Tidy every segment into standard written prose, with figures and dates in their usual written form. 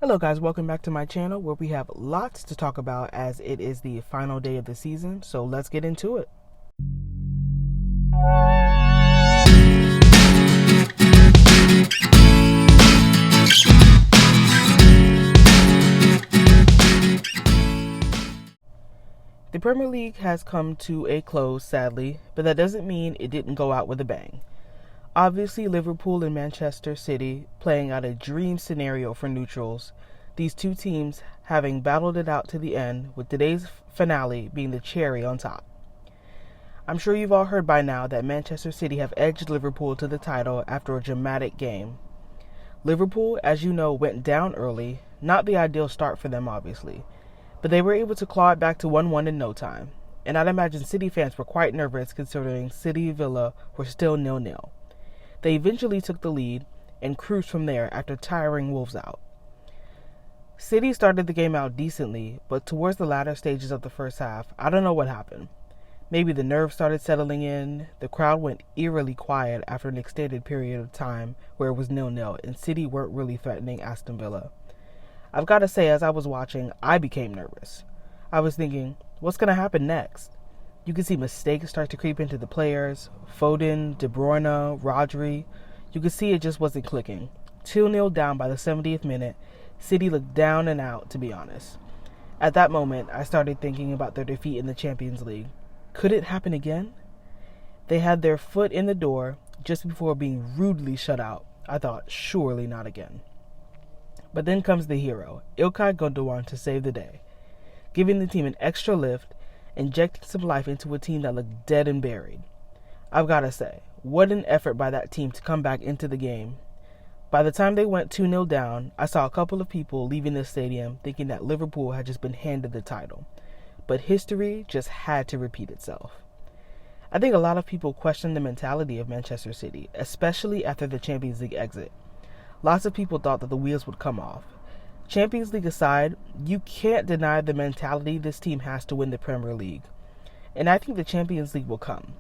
Hello guys, welcome back to my channel where we have lots to talk about as it is the final day of the season, so let's get into it. The Premier League has come to a close, sadly, but that doesn't mean it didn't go out with a bang. Obviously, Liverpool and Manchester City playing out a dream scenario for neutrals, these two teams having battled it out to the end, with today's finale being the cherry on top. I'm sure you've all heard by now that Manchester City have edged Liverpool to the title after a dramatic game. Liverpool, as you know, went down early, not the ideal start for them obviously, but they were able to claw it back to 1-1 in no time, and I'd imagine City fans were quite nervous considering City Villa were still 0-0. They eventually took the lead and cruised from there after tiring Wolves out. City started the game out decently, but towards the latter stages of the first half, I don't know what happened. Maybe the nerves started settling in, the crowd went eerily quiet after an extended period of time where it was 0-0 and City weren't really threatening Aston Villa. I've got to say, as I was watching, I became nervous. I was thinking, what's going to happen next? You can see mistakes start to creep into the players. Foden, De Bruyne, Rodri. You could see it just wasn't clicking. 2-0 down by the 70th minute. City looked down and out, to be honest. At that moment, I started thinking about their defeat in the Champions League. Could it happen again? They had their foot in the door just before being rudely shut out. I thought, surely not again. But then comes the hero, Ilkay Gundogan, to save the day, giving the team an extra lift, injecting some life into a team that looked dead and buried. I've got to say, what an effort by that team to come back into the game. By the time they went 2-0 down, I saw a couple of people leaving the stadium thinking that Liverpool had just been handed the title. But history just had to repeat itself. I think a lot of people question the mentality of Manchester City, especially after the Champions League exit. Lots of people thought that the wheels would come off. Champions League aside, you can't deny the mentality this team has to win the Premier League. And I think the Champions League will come.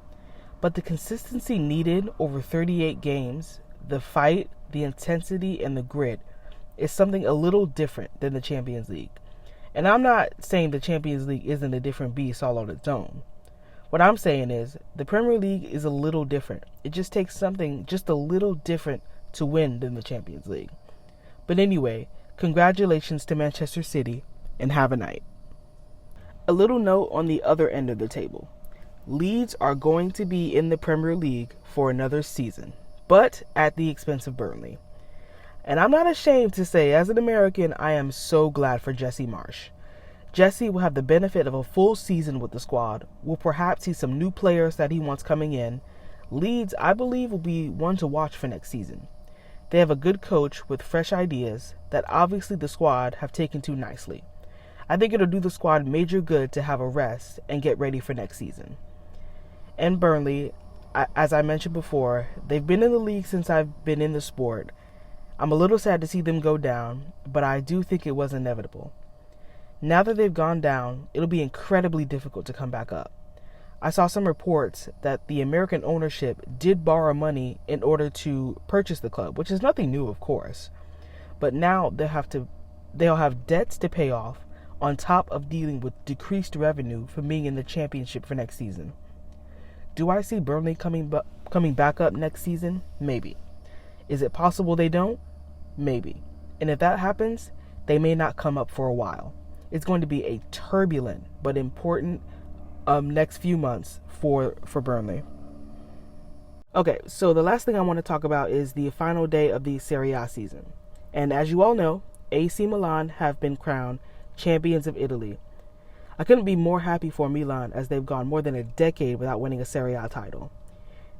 But the consistency needed over 38 games, the fight, the intensity, and the grit is something a little different than the Champions League. And I'm not saying the Champions League isn't a different beast all on its own. What I'm saying is the Premier League is a little different. It just takes something just a little different to win than the Champions League. But anyway, congratulations to Manchester City, and have a night. A little note on the other end of the table. Leeds are going to be in the Premier League for another season, but at the expense of Burnley. And I'm not ashamed to say, as an American, I am so glad for Jesse Marsch. Jesse will have the benefit of a full season with the squad, will perhaps see some new players that he wants coming in. Leeds, I believe, will be one to watch for next season. They have a good coach with fresh ideas that obviously the squad have taken to nicely. I think it'll do the squad major good to have a rest and get ready for next season. And Burnley, as I mentioned before, they've been in the league since I've been in the sport. I'm a little sad to see them go down, but I do think it was inevitable. Now that they've gone down, it'll be incredibly difficult to come back up. I saw some reports that the American ownership did borrow money in order to purchase the club, which is nothing new, of course. But now they'll have debts to pay off on top of dealing with decreased revenue from being in the championship for next season. Do I see Burnley coming back up next season? Maybe. Is it possible they don't? Maybe. And if that happens, they may not come up for a while. It's going to be a turbulent but important next few months for Burnley. Okay, so the last thing I want to talk about is the final day of the Serie A season. And as you all know, AC Milan have been crowned champions of Italy. I couldn't be more happy for Milan as they've gone more than a decade without winning a Serie A title.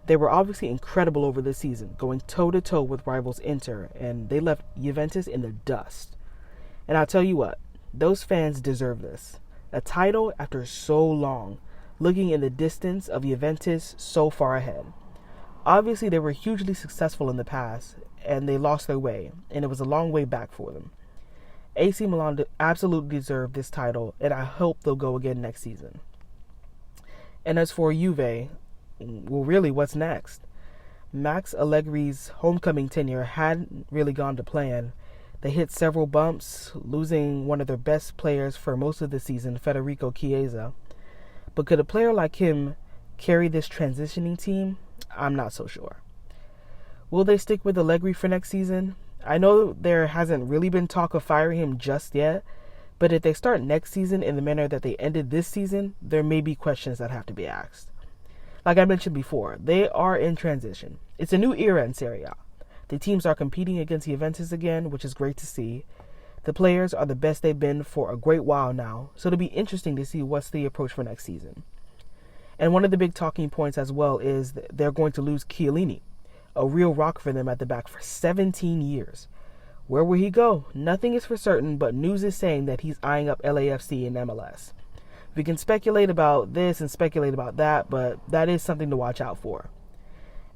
They were obviously incredible over the season, going toe-to-toe with rivals Inter, and they left Juventus in the dust. And I'll tell you what, those fans deserve this. A title after so long, looking in the distance of Juventus so far ahead. Obviously, they were hugely successful in the past, and they lost their way, and it was a long way back for them. AC Milan absolutely deserved this title, and I hope they'll go again next season. And as for Juve, well, really, what's next? Max Allegri's homecoming tenure hadn't really gone to plan. They hit several bumps, losing one of their best players for most of the season, Federico Chiesa. But could a player like him carry this transitioning team? I'm not so sure. Will they stick with Allegri for next season? I know there hasn't really been talk of firing him just yet, but if they start next season in the manner that they ended this season, there may be questions that have to be asked. Like I mentioned before, they are in transition. It's a new era in Serie A. The teams are competing against Juventus again, which is great to see. The players are the best they've been for a great while now, so it'll be interesting to see what's the approach for next season. And one of the big talking points as well is that they're going to lose Chiellini, a real rock for them at the back for 17 years. Where will he go? Nothing is for certain, but news is saying that he's eyeing up LAFC in MLS. We can speculate about this and speculate about that, but that is something to watch out for.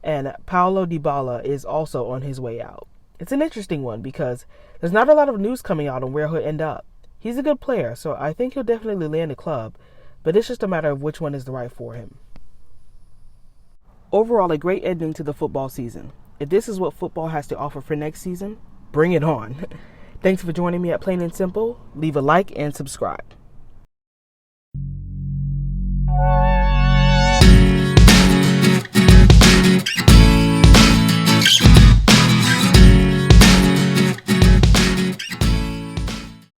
And Paulo Dybala is also on his way out. It's an interesting one because there's not a lot of news coming out on where he'll end up. He's a good player, so I think he'll definitely land a club, but it's just a matter of which one is the right for him. Overall, a great ending to the football season. If this is what football has to offer for next season, bring it on. Thanks for joining me at Plain and Simple. Leave a like and subscribe.